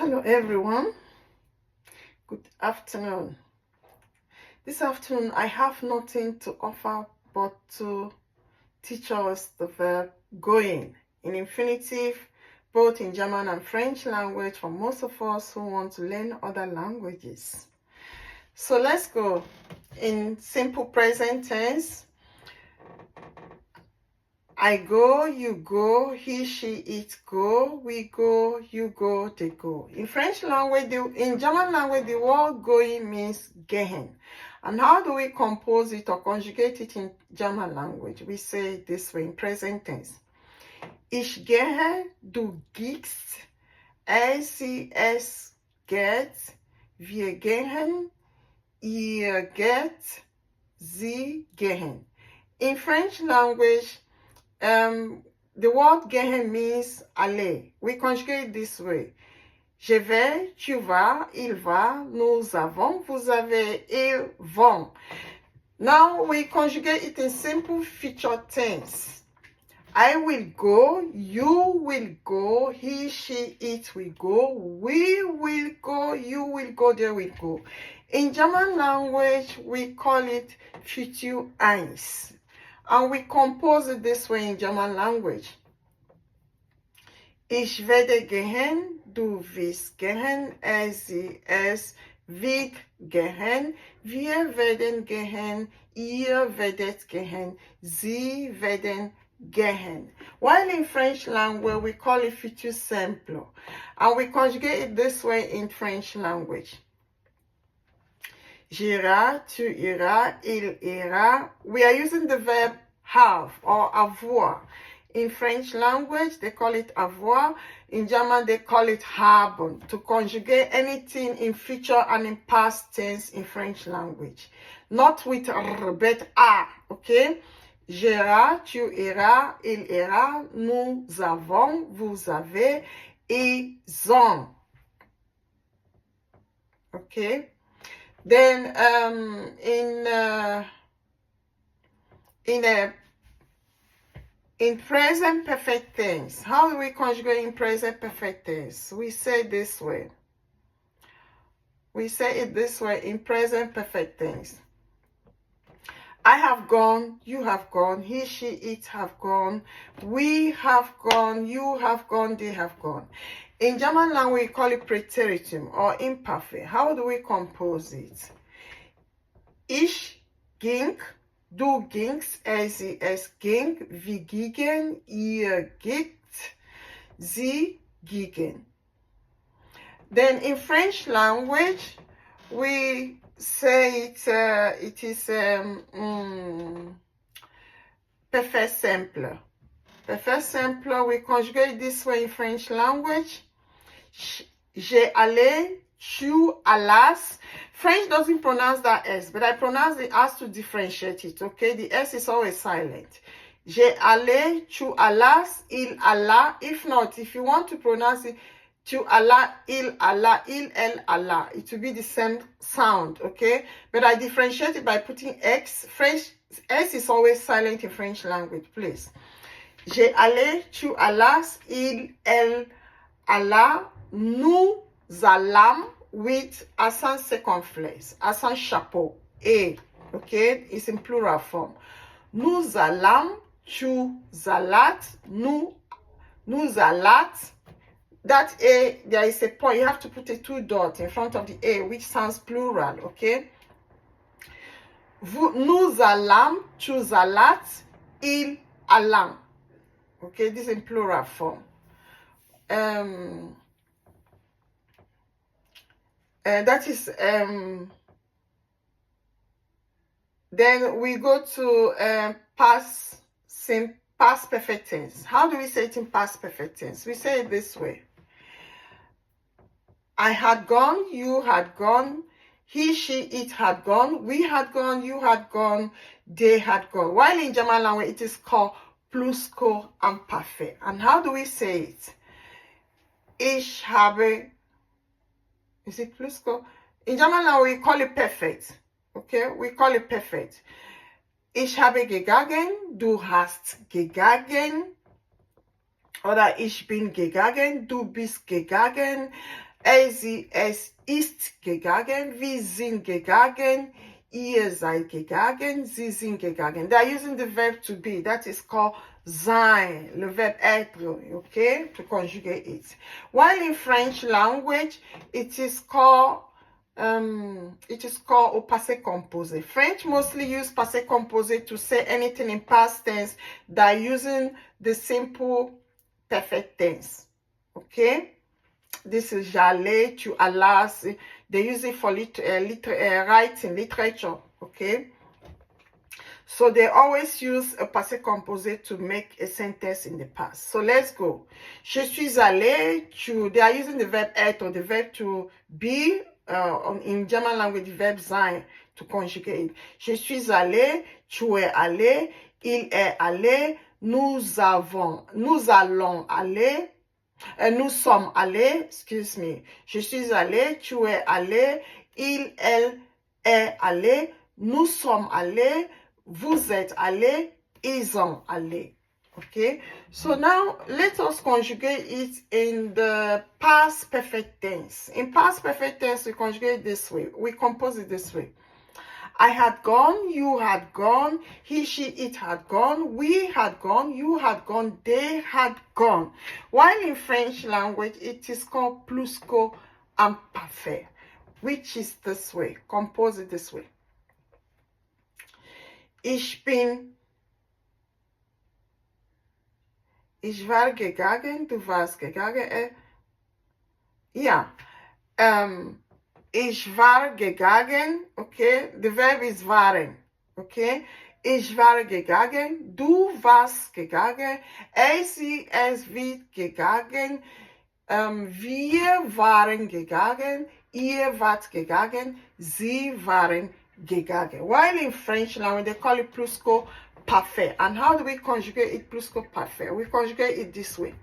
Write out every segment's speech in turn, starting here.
Hello everyone, good afternoon. This afternoon I have nothing to offer but to teach us the verb going in infinitive, both in German and French language for most of us who want to learn other languages. So let's go. In simple present tense, I go, you go, he, she, it go, we go, you go, they go. In French language, in German language, the word going means gehen. And how do we compose it or conjugate it in German language? We say it this way in present tense. Ich gehe, du gehst, sie, es geht, wir gehen, ihr geht, sie gehen. In French language, the word gehen means aller. We conjugate this way. Je vais, tu vas, il va, nous avons, vous avez, ils vont. Now we conjugate it in simple feature tense. I will go, you will go, he, she, it will go, we will go, you will go, they will go. In German language, we call it future eins. And we compose it this way in German language. Ich werde gehen, du wirst gehen, sie, es wird gehen, wir werden gehen, ihr werdet gehen, sie werden gehen. While in French language, we call it future simple. And we conjugate it this way in French language. J'irai, tu iras, il ira. We are using the verb have or avoir. In French language, they call it avoir. In German, they call it haben. To conjugate anything in future and in past tense in French language. Not with r, but a, okay? J'irai, tu iras, il ira, nous avons, vous avez, ils ont. Okay? Then in present perfect tense, how do we conjugate in present perfect tense? We say this way. We say it this way in present perfect tense. I have gone, you have gone, he, she, it have gone, we have gone, you have gone, they have gone. In German language, we call it Präteritum or imperfect. How do we compose it? Ich ging, du gingst, sie, es ging, wir gingen, ihr gingt, sie gingen. Then in French language, we say it is perfect simple. Perfect simple, we conjugate this way in French language. J'ai allé, tu allas. French doesn't pronounce that S, but I pronounce the S to differentiate it, okay? The S is always silent. J'ai allé, tu allas, il alla. If not, if you want to pronounce it, tu alla, il elle alla. It will be the same sound, okay? But I differentiate it by putting X. French, S is always silent in French language, please. J'ai allé, tu allas, il, elle alla, nous allâmes with accent circonflexe, accent chapeau, et, okay? It's in plural form. Nous allâmes, tu allat, nous allat. That A, there is a point. You have to put a 2 dot in front of the A, which sounds plural, okay? Nous allâmes, tu allat, il allant. Okay, this is in plural form. That is, then we go to past perfect tense. How do we say it in past perfect tense? We say it this way. I had gone, you had gone, he, she, it had gone, we had gone, you had gone, they had gone. While in German language, it is called Plusquamperfekt. And how do we say it? Ich habe, is it Plusquam? In German language, we call it perfect. Okay, we call it perfect. Ich habe gegangen, du hast gegangen. Oder ich bin gegangen, du bist gegangen. Es ist gegangen, wir sind gegangen, ihr seid gegangen, sie sind gegangen. They are using the verb to be. That is called sein, le verbe être, okay, to conjugate it. While in French language, it is called au passé composé. French mostly use passé composé to say anything in past tense that using the simple perfect tense, okay? This is j'allais, tu allas. They use it for writing, literature, okay? So they always use a passé composé to make a sentence in the past. So let's go. Je suis allé, they are using the verb être, the verb to be, in German language, the verb sein, to conjugate. Je suis allé, tu es allé, il est allé, nous allons aller, nous sommes allés, excuse me. Je suis allé, tu es allé, elle est allé, nous sommes allés, vous êtes allés, ils ont allé. Okay, so now let us conjugate it in the past perfect tense. In past perfect tense, we conjugate this way. We compose it this way. I had gone, you had gone, he, she, it had gone, we had gone, you had gone, they had gone. While in French language, it is called plusquamperfect, which is this way. Compose it this way. Ich war gegangen, du warst gegangen. Yeah. Ich war gegangen, okay? The verb is waren, okay? Ich war gegangen, du warst gegangen, sie, es wird gegangen, wir waren gegangen, ihr wart gegangen, sie waren gegangen. While in French language, they call it plusquamperfect. And how do we conjugate it plusquamperfect? We conjugate it this way.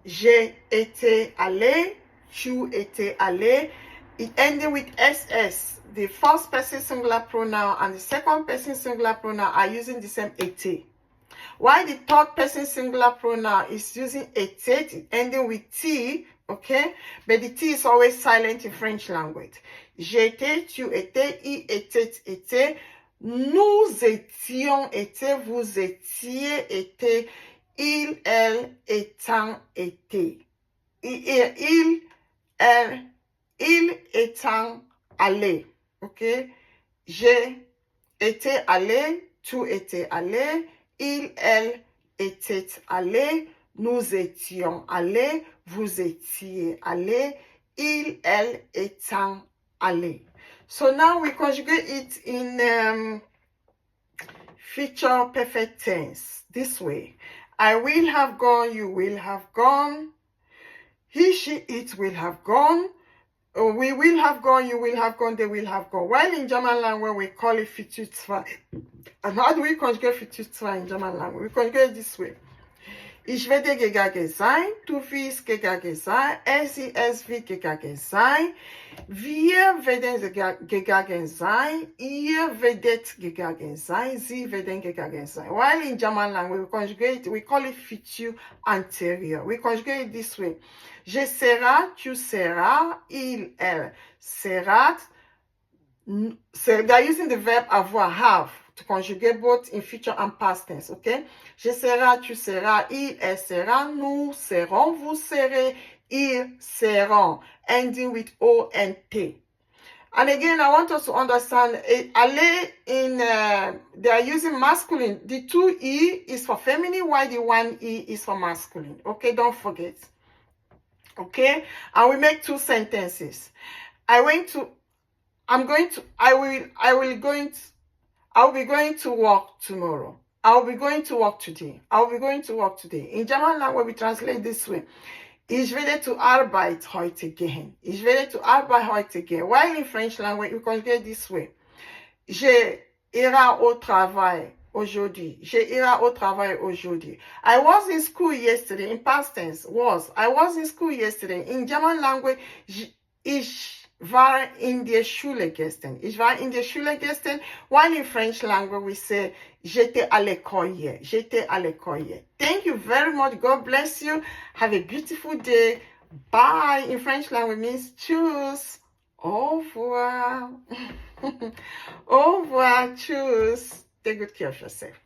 J'ai été allé, tu étais allé. It ended with SS. The first person singular pronoun and the second person singular pronoun are using the same été. While the third person singular pronoun is using était, ending with T, okay? But the T is always silent in French language. J'étais, tu étais, il était, nous étions été, vous étiez été, il, elle, étant été. Il, elle, il étant allé, ok? J'ai été allé, tu étais allé, il, elle était allé, nous étions allés, vous étiez allés, il, elle étant allé. So now we conjugate it in future perfect tense this way. I will have gone, you will have gone. He, she, it will have gone. We will have gone, you will have gone, they will have gone. While in German language, we call it Futur 2. And how do we conjugate Futur 2 in German language? We conjugate it this way. Ich werde gegangen sein, du wirst gegangen sein, sie, es wird gegangen sein, wir werden gegangen sein, ihr werdet gegangen sein, sie werden gegangen sein. While in German language, we conjugate, we call it future anterior. We conjugate it this way. Je serai, tu seras, il, elle sera. They're using the verb avoir, have, to conjugate both in future and past tense, okay? Je serai, tu seras, il, elle sera, nous serons, vous serez, ils seront, ending with O and T. And again, I want us to understand, aller in, they are using masculine. The 2E is for feminine, while the 1E is for masculine. Okay, don't forget. Okay, and we make two sentences. I'll be going to work tomorrow. I'll be going to work today. I'll be going to work today. In German language, we translate this way. Ich werde zur Arbeit heute gehen. Ich werde zur Arbeit heute gehen. While in French language, we conjugate this way. Je irai au travail aujourd'hui. Je irai au travail aujourd'hui. I was in school yesterday. In past tense, was. I was in school yesterday. In German language, ich war in der Schule gestern. Ich war in der Schule gestern. While in French language, we say, j'étais à l'école hier. J'étais à l'école hier. Thank you very much. God bless you. Have a beautiful day. Bye in French language means choose. Au revoir. Au revoir, choose. Take good care of yourself.